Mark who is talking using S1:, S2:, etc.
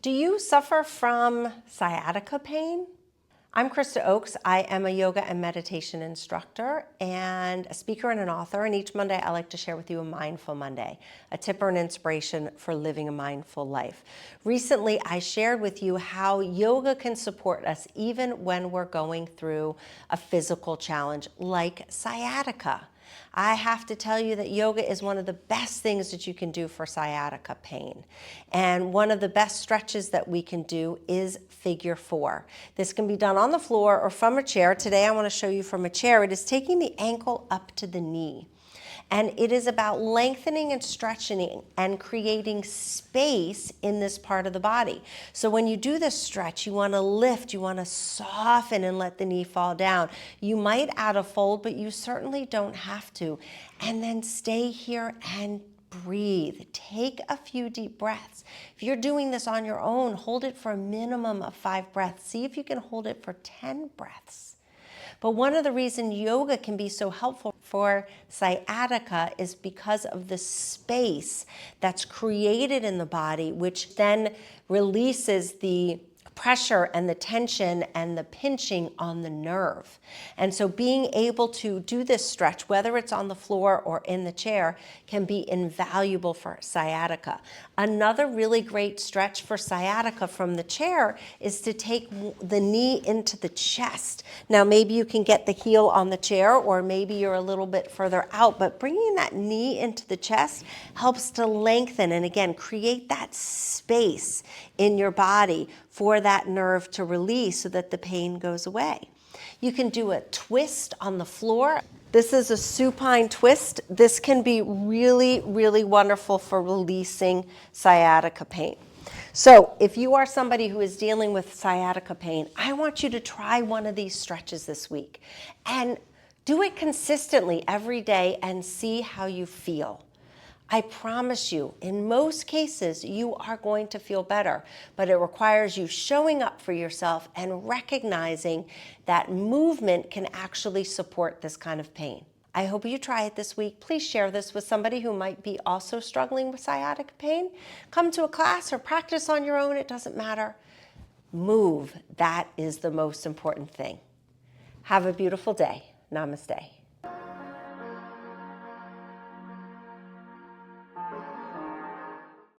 S1: Do you suffer from sciatica pain? I'm Krista Oakes. I am a yoga and meditation instructor and a speaker and an author. And each Monday, I like to share with you a Mindful Monday, a tip or an inspiration for living a mindful life. Recently, I shared with you how yoga can support us even when we're going through a physical challenge like sciatica. I have to tell you that yoga is one of the best things that you can do for sciatica pain. And one of the best stretches that we can do is figure four. This can be done on the floor or from a chair. Today I want to show you from a chair. It is taking the ankle up to the knee. And it is about lengthening and stretching and creating space in this part of the body. So when you do this stretch, you want to lift, you want to soften and let the knee fall down. You might add a fold, but you certainly don't have to. And then stay here and breathe. Take a few deep breaths. If you're doing this on your own, hold it for a minimum of 5 breaths. See if you can hold it for 10 breaths. But one of the reasons yoga can be so helpful for sciatica is because of the space that's created in the body, which then releases the pressure and the tension and the pinching on the nerve. And so being able to do this stretch, whether it's on the floor or in the chair, can be invaluable for sciatica. Another really great stretch for sciatica from the chair is to take the knee into the chest. Now maybe you can get the heel on the chair or maybe you're a little bit further out, but bringing that knee into the chest helps to lengthen and again create that space in your body for that nerve to release so that the pain goes away. You can do a twist on the floor. This is a supine twist. This can be really, really wonderful for releasing sciatica pain. So if you are somebody who is dealing with sciatica pain, I want you to try one of these stretches this week and do it consistently every day and see how you feel. I promise you, in most cases, you are going to feel better, but it requires you showing up for yourself and recognizing that movement can actually support this kind of pain. I hope you try it this week. Please share this with somebody who might be also struggling with sciatica pain. Come to a class or practice on your own, it doesn't matter. Move, that is the most important thing. Have a beautiful day. Namaste.